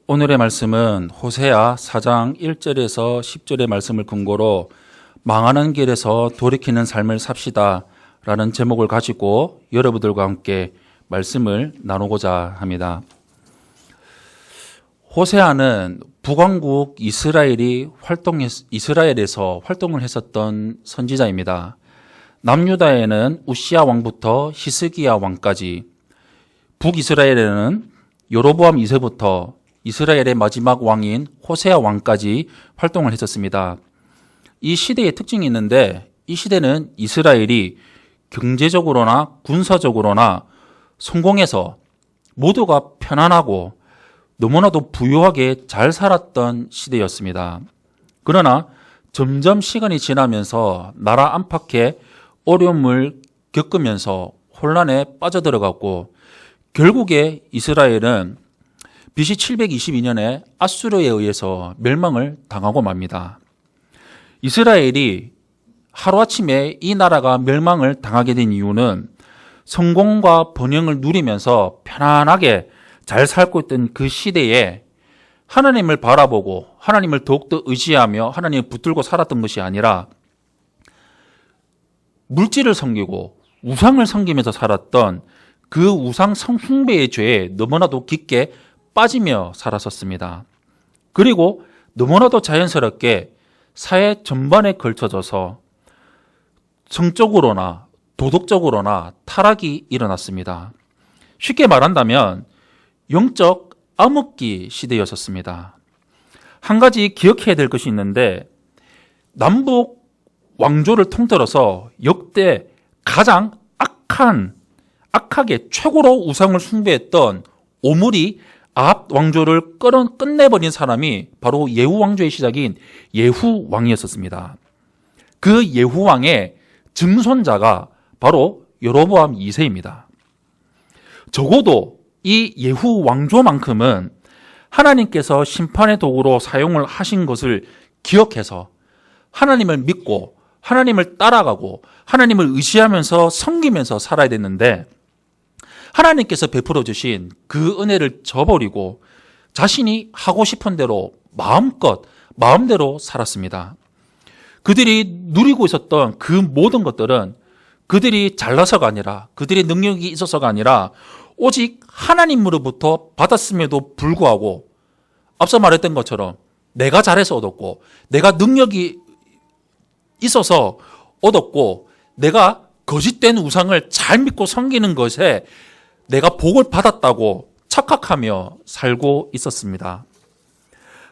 오늘의 말씀은 호세아 4장 1절에서 10절의 말씀을 근거로 망하는 길에서 돌이키는 삶을 삽시다 라는 제목을 가지고 여러분들과 함께 말씀을 나누고자 합니다. 호세아는 북왕국 이스라엘에서 활동을 했었던 선지자입니다. 남유다에는 우시야 왕부터 히스기야 왕까지, 북이스라엘에는 여로보암 2세부터 이스라엘의 마지막 왕인 호세아 왕까지 활동을 했었습니다. 이 시대의 특징이 있는데, 이 시대는 이스라엘이 경제적으로나 군사적으로나 성공해서 모두가 편안하고 너무나도 부유하게 잘 살았던 시대였습니다. 그러나 점점 시간이 지나면서 나라 안팎의 어려움을 겪으면서 혼란에 빠져들어갔고, 결국에 이스라엘은 BC 722년에 아수르에 의해서 멸망을 당하고 맙니다. 이스라엘이 하루아침에 이 나라가 멸망을 당하게 된 이유는 성공과 번영을 누리면서 편안하게 잘 살고 있던 그 시대에 하나님을 바라보고 하나님을 더욱더 의지하며 하나님을 붙들고 살았던 것이 아니라 물질을 섬기고 우상을 섬기면서 살았던 그 우상 숭배의 죄에 너무나도 깊게 빠지며 살았었습니다. 그리고 너무나도 자연스럽게 사회 전반에 걸쳐져서 성적으로나 도덕적으로나 타락이 일어났습니다. 쉽게 말한다면 영적 암흑기 시대였었습니다. 한 가지 기억해야 될 것이 있는데, 남북 왕조를 통틀어서 역대 가장 악하게 최고로 우상을 숭배했던 오므리 아합 왕조를 끝내버린 사람이 바로 예후 왕조의 시작인 예후 왕이었습니다. 그 예후 왕의 증손자가 바로 여로보암 2세입니다. 적어도 이 예후 왕조만큼은 하나님께서 심판의 도구로 사용을 하신 것을 기억해서 하나님을 믿고 하나님을 따라가고 하나님을 의지하면서 섬기면서 살아야 됐는데, 하나님께서 베풀어 주신 그 은혜를 저버리고 자신이 하고 싶은 대로 마음대로 살았습니다. 그들이 누리고 있었던 그 모든 것들은 그들이 잘나서가 아니라, 그들의 능력이 있어서가 아니라 오직 하나님으로부터 받았음에도 불구하고, 앞서 말했던 것처럼 내가 잘해서 얻었고, 내가 능력이 있어서 얻었고, 내가 거짓된 우상을 잘 믿고 섬기는 것에 내가 복을 받았다고 착각하며 살고 있었습니다.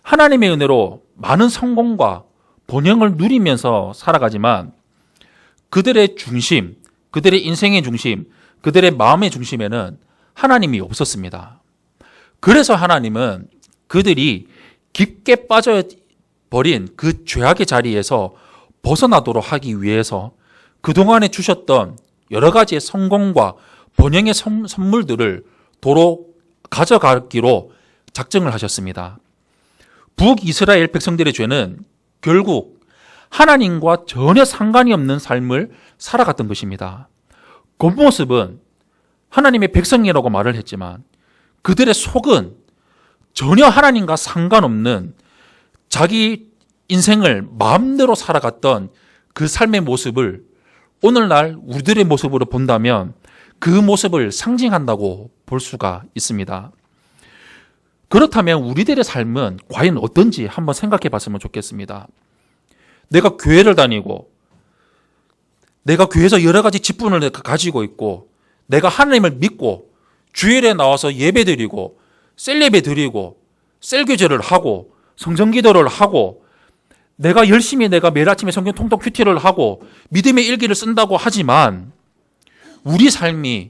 하나님의 은혜로 많은 성공과 번영을 누리면서 살아가지만 그들의 중심, 그들의 인생의 중심, 그들의 마음의 중심에는 하나님이 없었습니다. 그래서 하나님은 그들이 깊게 빠져버린 그 죄악의 자리에서 벗어나도록 하기 위해서 그동안에 주셨던 여러 가지의 성공과 번영의 선물들을 도로 가져가기로 작정을 하셨습니다. 북이스라엘 백성들의 죄는 결국 하나님과 전혀 상관이 없는 삶을 살아갔던 것입니다. 겉모습은 하나님의 백성이라고 말을 했지만 그들의 속은 전혀 하나님과 상관없는 자기 인생을 마음대로 살아갔던 그 삶의 모습을 오늘날 우리들의 모습으로 본다면 그 모습을 상징한다고 볼 수가 있습니다. 그렇다면 우리들의 삶은 과연 어떤지 한번 생각해 봤으면 좋겠습니다. 내가 교회를 다니고, 내가 교회에서 여러 가지 직분을 가지고 있고, 내가 하나님을 믿고 주일에 나와서 예배 드리고 셀예배 드리고 셀교제를 하고 성전기도를 하고, 내가 열심히 매일 아침에 성경 통독 큐티를 하고 믿음의 일기를 쓴다고 하지만 우리 삶이,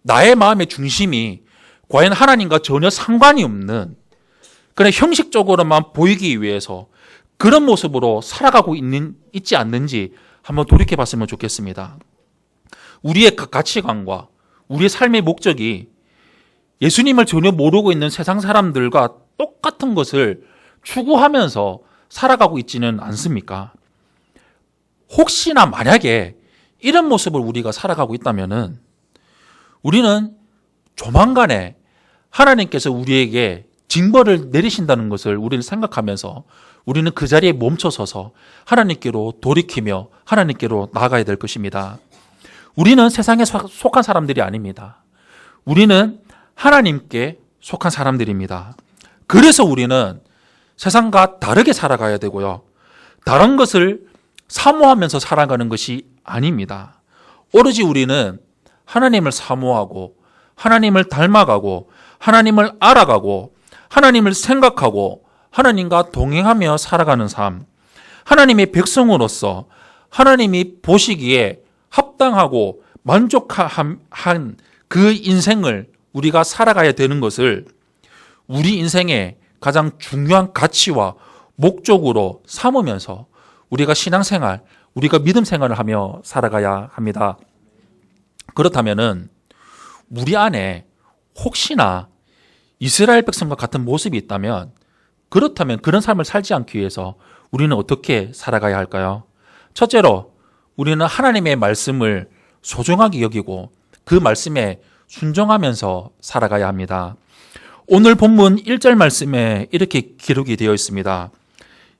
나의 마음의 중심이 과연 하나님과 전혀 상관이 없는, 그냥 형식적으로만 보이기 위해서 그런 모습으로 살아가고 있지 않는지 한번 돌이켜 봤으면 좋겠습니다. 우리의 가치관과 우리의 삶의 목적이 예수님을 전혀 모르고 있는 세상 사람들과 똑같은 것을 추구하면서 살아가고 있지는 않습니까? 혹시나 만약에 이런 모습을 우리가 살아가고 있다면은 우리는 조만간에 하나님께서 우리에게 징벌을 내리신다는 것을 우리는 생각하면서 우리는 그 자리에 멈춰서서 하나님께로 돌이키며 하나님께로 나아가야 될 것입니다. 우리는 세상에 속한 사람들이 아닙니다. 우리는 하나님께 속한 사람들입니다. 그래서 우리는 세상과 다르게 살아가야 되고요. 다른 것을 사모하면서 살아가는 것이 아닙니다. 오로지 우리는 하나님을 사모하고 하나님을 닮아가고 하나님을 알아가고 하나님을 생각하고 하나님과 동행하며 살아가는 삶, 하나님의 백성으로서 하나님이 보시기에 합당하고 만족한 그 인생을 우리가 살아가야 되는 것을 우리 인생의 가장 중요한 가치와 목적으로 삼으면서 우리가 신앙생활, 우리가 믿음 생활을 하며 살아가야 합니다. 그렇다면은 우리 안에 혹시나 이스라엘 백성과 같은 모습이 있다면, 그렇다면 그런 삶을 살지 않기 위해서 우리는 어떻게 살아가야 할까요? 첫째로 우리는 하나님의 말씀을 소중하게 여기고 그 말씀에 순종하면서 살아가야 합니다. 오늘 본문 1절 말씀에 이렇게 기록이 되어 있습니다.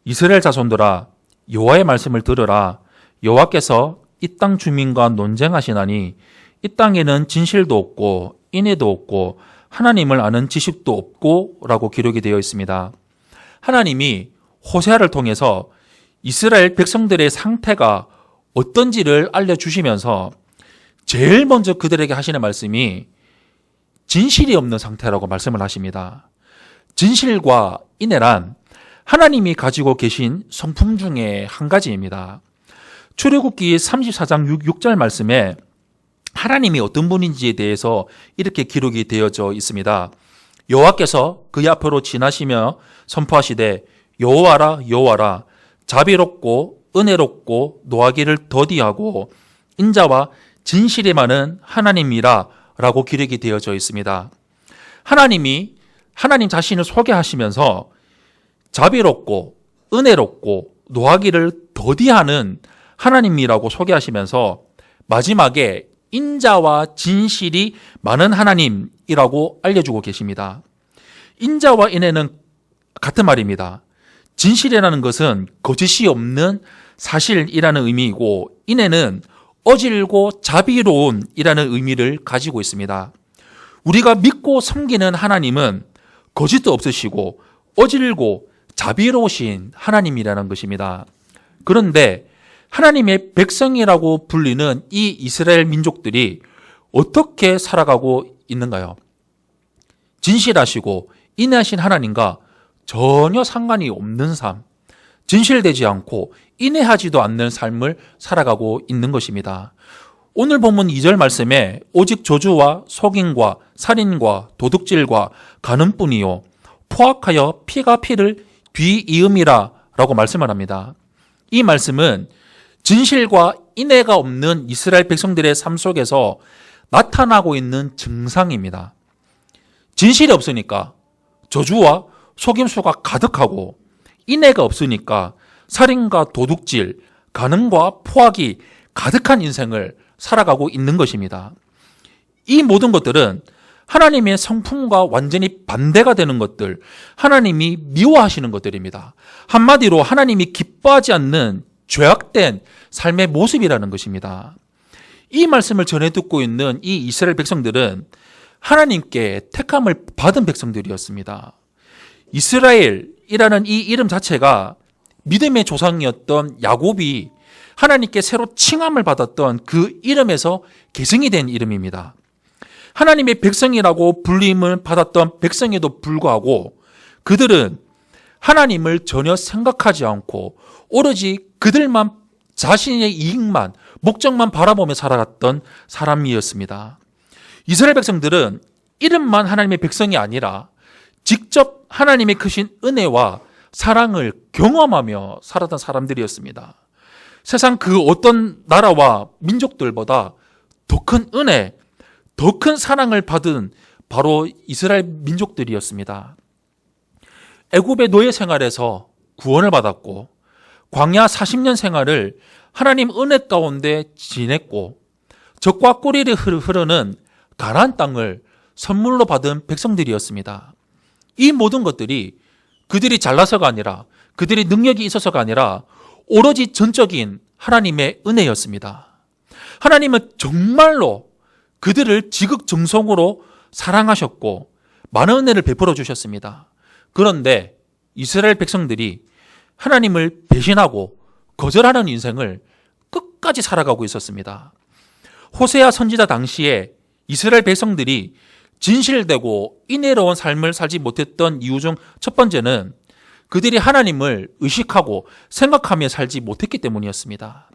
이스라엘 자손들아 여호와의 말씀을 들으라. 여호와께서 이 땅 주민과 논쟁하시나니 이 땅에는 진실도 없고 인애도 없고 하나님을 아는 지식도 없고 라고 기록이 되어 있습니다. 하나님이 호세아를 통해서 이스라엘 백성들의 상태가 어떤지를 알려주시면서 제일 먼저 그들에게 하시는 말씀이 진실이 없는 상태라고 말씀을 하십니다. 진실과 인애란 하나님이 가지고 계신 성품 중에 한 가지입니다. 출애굽기 34장 6절 말씀에 하나님이 어떤 분인지에 대해서 이렇게 기록이 되어져 있습니다. 여호와께서 그의 앞으로 지나시며 선포하시되 여호와라 여호와라 자비롭고 은혜롭고 노하기를 더디하고 인자와 진실이 많은 하나님이라 라고 기록이 되어져 있습니다. 하나님이 하나님 자신을 소개하시면서 자비롭고 은혜롭고 노하기를 더디하는 하나님이라고 소개하시면서 마지막에 인자와 진실이 많은 하나님이라고 알려주고 계십니다. 인자와 인애는 같은 말입니다. 진실이라는 것은 거짓이 없는 사실이라는 의미이고 인애는 어질고 자비로운이라는 의미를 가지고 있습니다. 우리가 믿고 섬기는 하나님은 거짓도 없으시고 어질고 자비로우신 하나님이라는 것입니다. 그런데 하나님의 백성이라고 불리는 이 이스라엘 민족들이 어떻게 살아가고 있는가요? 진실하시고 인애하신 하나님과 전혀 상관이 없는 삶, 진실되지 않고 인애하지도 않는 삶을 살아가고 있는 것입니다. 오늘 본문 2절 말씀에 오직 저주와 속임과 살인과 도둑질과 간음뿐이요 포악하여 피가 피를 뒤이음이라 라고 말씀을 합니다. 이 말씀은 진실과 인애가 없는 이스라엘 백성들의 삶 속에서 나타나고 있는 증상입니다. 진실이 없으니까 저주와 속임수가 가득하고 인애가 없으니까 살인과 도둑질, 간음과 포악이 가득한 인생을 살아가고 있는 것입니다. 이 모든 것들은 하나님의 성품과 완전히 반대가 되는 것들, 하나님이 미워하시는 것들입니다. 한마디로 하나님이 기뻐하지 않는 죄악된 삶의 모습이라는 것입니다. 이 말씀을 전해 듣고 있는 이 이스라엘 백성들은 하나님께 택함을 받은 백성들이었습니다. 이스라엘이라는 이 이름 자체가 믿음의 조상이었던 야곱이 하나님께 새로 칭함을 받았던 그 이름에서 계승이 된 이름입니다. 하나님의 백성이라고 불림을 받았던 백성에도 불구하고 그들은 하나님을 전혀 생각하지 않고 오로지 그들만 자신의 이익만, 목적만 바라보며 살아갔던 사람이었습니다. 이스라엘 백성들은 이름만 하나님의 백성이 아니라 직접 하나님의 크신 은혜와 사랑을 경험하며 살았던 사람들이었습니다. 세상 그 어떤 나라와 민족들보다 더 큰 은혜, 더 큰 사랑을 받은 바로 이스라엘 민족들이었습니다. 애굽의 노예 생활에서 구원을 받았고 광야 40년 생활을 하나님 은혜 가운데 지냈고 적과 꼬리를 흐르는 가나안 땅을 선물로 받은 백성들이었습니다. 이 모든 것들이 그들이 잘나서가 아니라, 그들이 능력이 있어서가 아니라 오로지 전적인 하나님의 은혜였습니다. 하나님은 정말로 그들을 지극정성으로 사랑하셨고 많은 은혜를 베풀어 주셨습니다. 그런데 이스라엘 백성들이 하나님을 배신하고 거절하는 인생을 끝까지 살아가고 있었습니다. 호세아 선지자 당시에 이스라엘 백성들이 진실되고 인애로운 삶을 살지 못했던 이유 중 첫 번째는 그들이 하나님을 의식하고 생각하며 살지 못했기 때문이었습니다.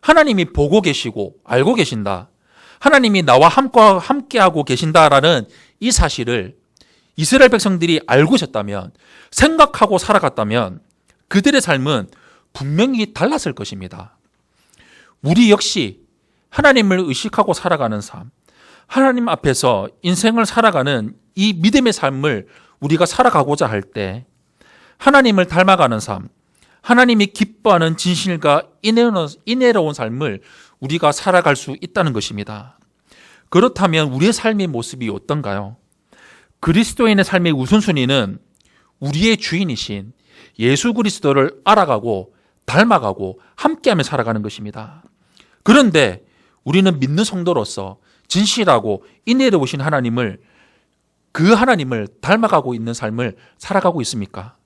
하나님이 보고 계시고 알고 계신다, 하나님이 나와 함께하고 계신다라는 이 사실을 이스라엘 백성들이 알고 있었다면, 생각하고 살아갔다면 그들의 삶은 분명히 달랐을 것입니다. 우리 역시 하나님을 의식하고 살아가는 삶, 하나님 앞에서 인생을 살아가는 이 믿음의 삶을 우리가 살아가고자 할 때 하나님을 닮아가는 삶, 하나님이 기뻐하는 진실과 인애로운 삶을 우리가 살아갈 수 있다는 것입니다. 그렇다면 우리의 삶의 모습이 어떤가요? 그리스도인의 삶의 우선순위는 우리의 주인이신 예수 그리스도를 알아가고 닮아가고 함께하며 살아가는 것입니다. 그런데 우리는 믿는 성도로서 진실하고 인애로우신 그 하나님을 닮아가고 있는 삶을 살아가고 있습니까?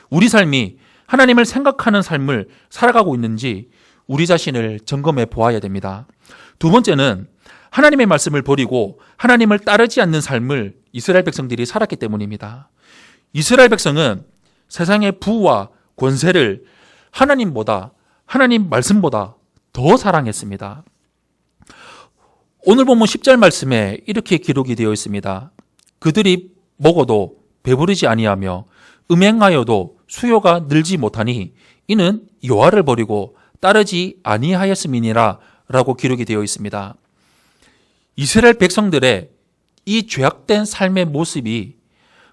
우리 삶이 하나님을 생각하는 삶을 살아가고 있는지 우리 자신을 점검해 보아야 됩니다. 두 번째는 하나님의 말씀을 버리고 하나님을 따르지 않는 삶을 이스라엘 백성들이 살았기 때문입니다. 이스라엘 백성은 세상의 부와 권세를 하나님보다, 하나님 말씀보다 더 사랑했습니다. 오늘 본문 10절 말씀에 이렇게 기록이 되어 있습니다. 그들이 먹어도 배부르지 아니하며 음행하여도 수요가 늘지 못하니 이는 여호와를 버리고 따르지 아니하였음이니라 라고 기록이 되어 있습니다. 이스라엘 백성들의 이 죄악된 삶의 모습이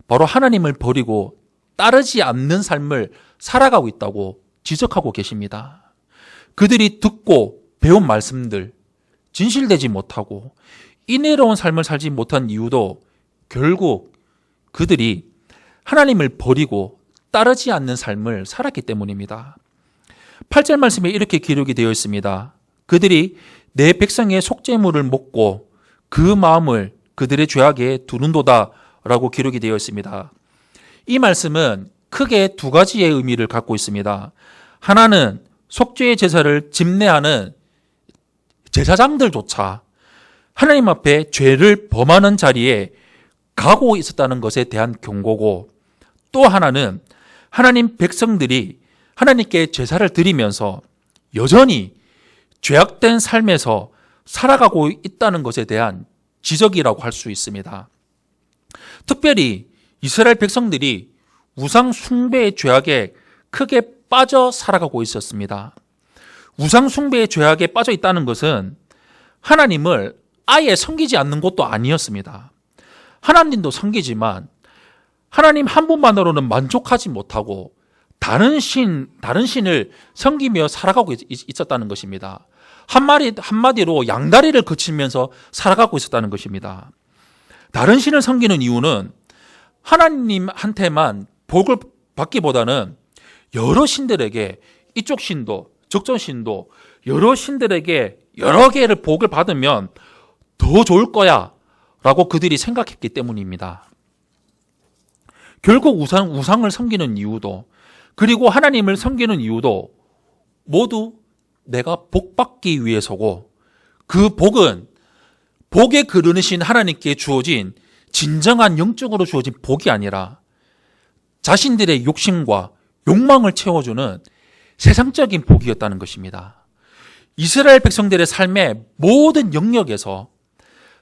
바로 하나님을 버리고 따르지 않는 삶을 살아가고 있다고 지적하고 계십니다. 그들이 듣고 배운 말씀들, 진실되지 못하고 인애로운 삶을 살지 못한 이유도 결국 그들이 하나님을 버리고 따르지 않는 삶을 살았기 때문입니다. 8절 말씀에 이렇게 기록이 되어 있습니다. 그들이 내 백성의 속죄물을 먹고 그 마음을 그들의 죄악에 두는도다 라고 기록이 되어 있습니다. 이 말씀은 크게 두 가지의 의미를 갖고 있습니다. 하나는 속죄의 제사를 집례하는 제사장들조차 하나님 앞에 죄를 범하는 자리에 가고 있었다는 것에 대한 경고고, 또 하나는 하나님 백성들이 하나님께 제사를 드리면서 여전히 죄악된 삶에서 살아가고 있다는 것에 대한 지적이라고 할 수 있습니다. 특별히 이스라엘 백성들이 우상 숭배의 죄악에 크게 빠져 살아가고 있었습니다. 우상 숭배의 죄악에 빠져 있다는 것은 하나님을 아예 섬기지 않는 것도 아니었습니다. 하나님도 섬기지만 하나님 한 분만으로는 만족하지 못하고 다른 신을 섬기며 살아가고 있었다는 것입니다. 한마디로 양다리를 거치면서 살아가고 있었다는 것입니다. 다른 신을 섬기는 이유는 하나님한테만 복을 받기보다는 여러 신들에게, 이쪽 신도 적전 신도 여러 신들에게 여러 개를 복을 받으면 더 좋을 거야 라고 그들이 생각했기 때문입니다. 결국 우상을 섬기는 이유도, 그리고 하나님을 섬기는 이유도 모두 내가 복 받기 위해서고, 그 복은 복의 그르신 하나님께 주어진 진정한 영적으로 주어진 복이 아니라 자신들의 욕심과 욕망을 채워주는 세상적인 복이었다는 것입니다. 이스라엘 백성들의 삶의 모든 영역에서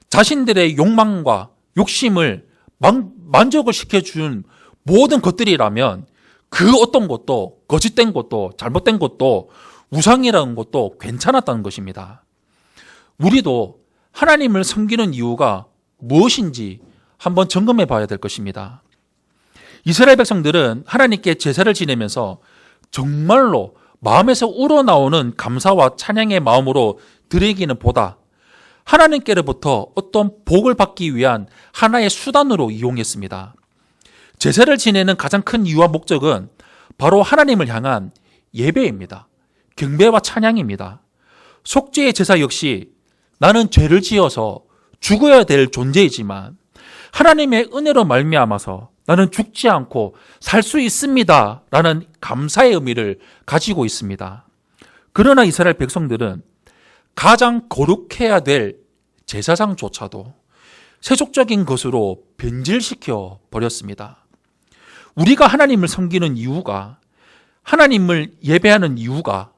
자신들의 욕망과 욕심을 만족을 시켜준 모든 것들이라면 그 어떤 것도, 거짓된 것도, 잘못된 것도, 우상이라는 것도 괜찮았다는 것입니다. 우리도 하나님을 섬기는 이유가 무엇인지 한번 점검해 봐야 될 것입니다. 이스라엘 백성들은 하나님께 제사를 지내면서 정말로 마음에서 우러나오는 감사와 찬양의 마음으로 드리기는 보다 하나님께로부터 어떤 복을 받기 위한 하나의 수단으로 이용했습니다. 제사를 지내는 가장 큰 이유와 목적은 바로 하나님을 향한 예배입니다. 경배와 찬양입니다. 속죄의 제사 역시 나는 죄를 지어서 죽어야 될 존재이지만 하나님의 은혜로 말미암아서 나는 죽지 않고 살 수 있습니다 라는 감사의 의미를 가지고 있습니다. 그러나 이스라엘 백성들은 가장 거룩해야 될 제사장조차도 세속적인 것으로 변질시켜 버렸습니다. 우리가 하나님을 섬기는 이유가, 하나님을 예배하는 이유가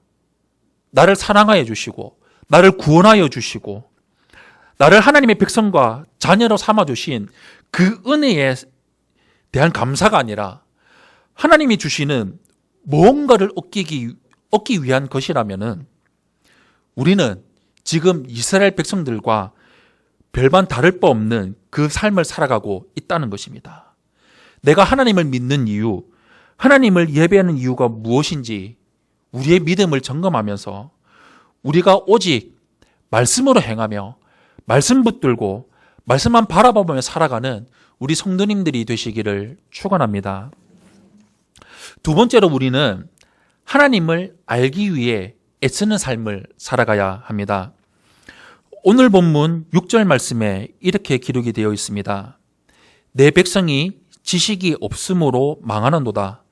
나를 사랑하여 주시고 나를 구원하여 주시고 나를 하나님의 백성과 자녀로 삼아 주신 그 은혜에 대한 감사가 아니라 하나님이 주시는 무언가를 얻기 위한 것이라면은 우리는 지금 이스라엘 백성들과 별반 다를 바 없는 그 삶을 살아가고 있다는 것입니다. 내가 하나님을 믿는 이유, 하나님을 예배하는 이유가 무엇인지 우리의 믿음을 점검하면서 우리가 오직 말씀으로 행하며 말씀 붙들고 말씀만 바라보며 살아가는 우리 성도님들이 되시기를 축원합니다. 두 번째로 우리는 하나님을 알기 위해 애쓰는 삶을 살아가야 합니다. 오늘 본문 6절 말씀에 이렇게 기록이 되어 있습니다. 내 백성이 지식이 없음으로 망하는도다.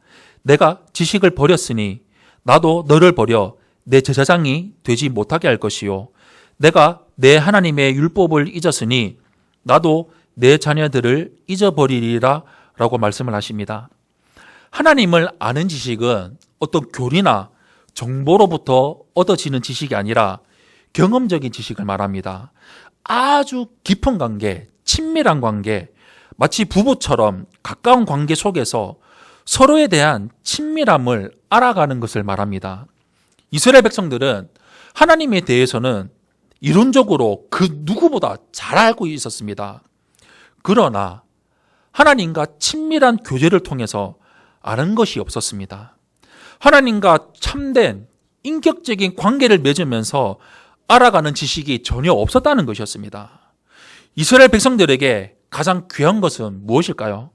내가 지식을 버렸으니 나도 너를 버려 내 제사장이 되지 못하게 할 것이요. 내가 내 하나님의 율법을 잊었으니 나도 내 자녀들을 잊어버리리라 라고 말씀을 하십니다. 하나님을 아는 지식은 어떤 교리나 정보로부터 얻어지는 지식이 아니라 경험적인 지식을 말합니다. 아주 깊은 관계, 친밀한 관계, 마치 부부처럼 가까운 관계 속에서 서로에 대한 친밀함을 알아가는 것을 말합니다. 이스라엘 백성들은 하나님에 대해서는 이론적으로 그 누구보다 잘 알고 있었습니다. 그러나 하나님과 친밀한 교제를 통해서 아는 것이 없었습니다. 하나님과 참된 인격적인 관계를 맺으면서 알아가는 지식이 전혀 없었다는 것이었습니다. 이스라엘 백성들에게 가장 귀한 것은 무엇일까요?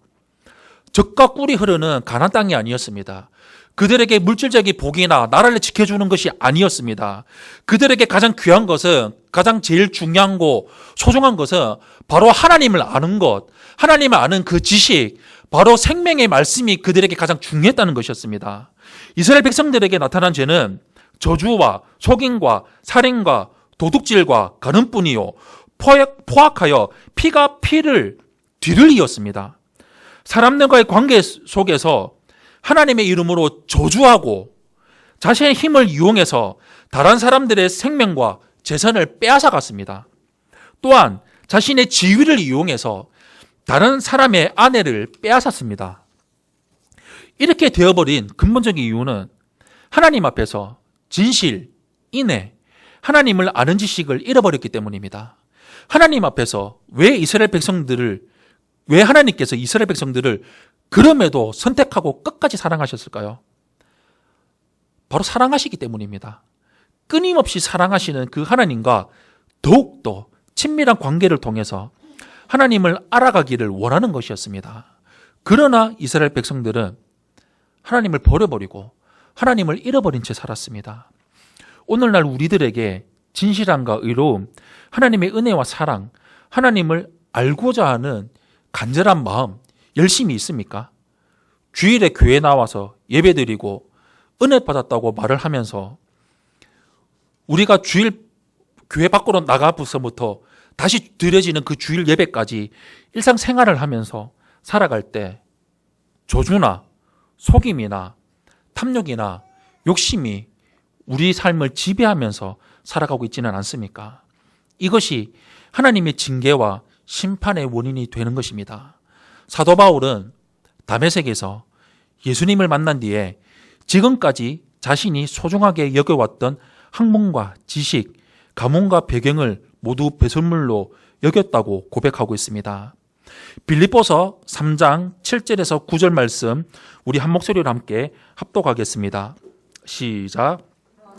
젖과 꿀이 흐르는 가나안 땅이 아니었습니다. 그들에게 물질적인 복이나 나라를 지켜주는 것이 아니었습니다. 그들에게 가장 귀한 것은, 가장 제일 중요한 거, 소중한 것은 바로 하나님을 아는 것, 하나님을 아는 그 지식, 바로 생명의 말씀이 그들에게 가장 중요했다는 것이었습니다. 이스라엘 백성들에게 나타난 죄는 저주와 속임과 살인과 도둑질과 가늠뿐이요 포악하여 피가 피를 뒤들리었습니다. 사람들과의 관계 속에서 하나님의 이름으로 저주하고 자신의 힘을 이용해서 다른 사람들의 생명과 재산을 빼앗아갔습니다. 또한 자신의 지위를 이용해서 다른 사람의 아내를 빼앗았습니다. 이렇게 되어버린 근본적인 이유는 하나님 앞에서 진실, 인애, 하나님을 아는 지식을 잃어버렸기 때문입니다. 하나님 앞에서 왜 하나님께서 이스라엘 백성들을 그럼에도 선택하고 끝까지 사랑하셨을까요? 바로 사랑하시기 때문입니다. 끊임없이 사랑하시는 그 하나님과 더욱더 친밀한 관계를 통해서 하나님을 알아가기를 원하는 것이었습니다. 그러나 이스라엘 백성들은 하나님을 버려버리고 하나님을 잃어버린 채 살았습니다. 오늘날 우리들에게 진실함과 의로움, 하나님의 은혜와 사랑, 하나님을 알고자 하는 간절한 마음, 열심이 있습니까? 주일에 교회 나와서 예배드리고 은혜 받았다고 말을 하면서 우리가 주일 교회 밖으로 나가서부터 다시 드려지는 그 주일 예배까지 일상생활을 하면서 살아갈 때 저주나 속임이나 탐욕이나 욕심이 우리 삶을 지배하면서 살아가고 있지는 않습니까? 이것이 하나님의 징계와 심판의 원인이 되는 것입니다. 사도 바울은 다메섹에서 예수님을 만난 뒤에 지금까지 자신이 소중하게 여겨왔던 학문과 지식, 가문과 배경을 모두 배설물로 여겼다고 고백하고 있습니다. 빌립보서 3장 7절에서 9절 말씀 우리 한 목소리로 함께 합독하겠습니다. 시작.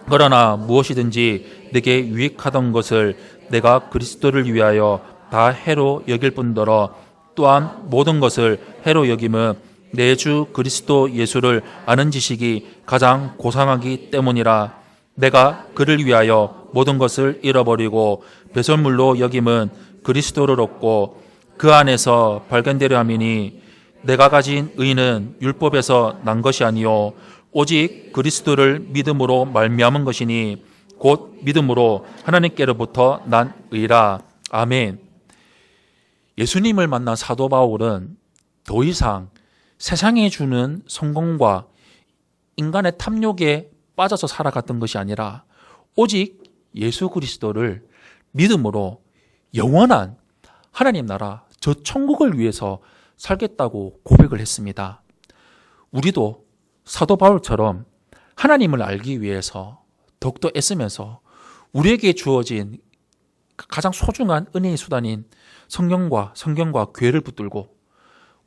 그러나 무엇이든지 내게 유익하던 것을 내가 그리스도를 위하여 다 해로 여길 뿐더러 또한 모든 것을 해로 여김은 내 주 그리스도 예수를 아는 지식이 가장 고상하기 때문이라. 내가 그를 위하여 모든 것을 잃어버리고 배설물로 여김은 그리스도를 얻고 그 안에서 발견되려 함이니 내가 가진 의는 율법에서 난 것이 아니요 오직 그리스도를 믿음으로 말미암은 것이니 곧 믿음으로 하나님께로부터 난 의라. 아멘. 예수님을 만난 사도 바울은 더 이상 세상이 주는 성공과 인간의 탐욕에 빠져서 살아갔던 것이 아니라 오직 예수 그리스도를 믿음으로 영원한 하나님 나라 저 천국을 위해서 살겠다고 고백을 했습니다. 우리도 사도 바울처럼 하나님을 알기 위해서 더욱더 애쓰면서 우리에게 주어진 가장 소중한 은혜의 수단인 성경과 교회를 붙들고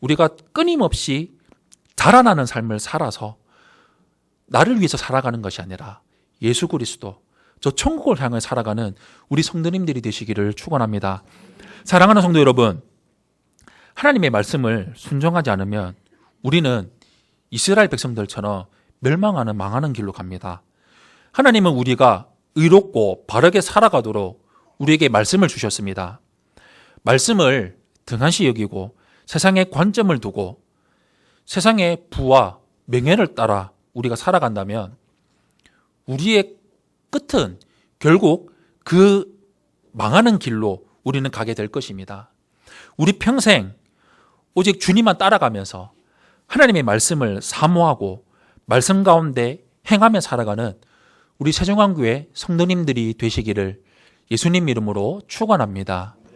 우리가 끊임없이 자라나는 삶을 살아서 나를 위해서 살아가는 것이 아니라 예수 그리스도 저 천국을 향해 살아가는 우리 성도님들이 되시기를 축원합니다. 사랑하는 성도 여러분, 하나님의 말씀을 순종하지 않으면 우리는 이스라엘 백성들처럼 멸망하는 망하는 길로 갑니다. 하나님은 우리가 의롭고 바르게 살아가도록 우리에게 말씀을 주셨습니다. 말씀을 등한시 여기고 세상에 관점을 두고 세상의 부와 명예를 따라 우리가 살아간다면 우리의 끝은 결국 그 망하는 길로 우리는 가게 될 것입니다. 우리 평생 오직 주님만 따라가면서 하나님의 말씀을 사모하고 말씀 가운데 행하며 살아가는 우리 세종안교회 성도님들이 되시기를 예수님 이름으로 축원합니다.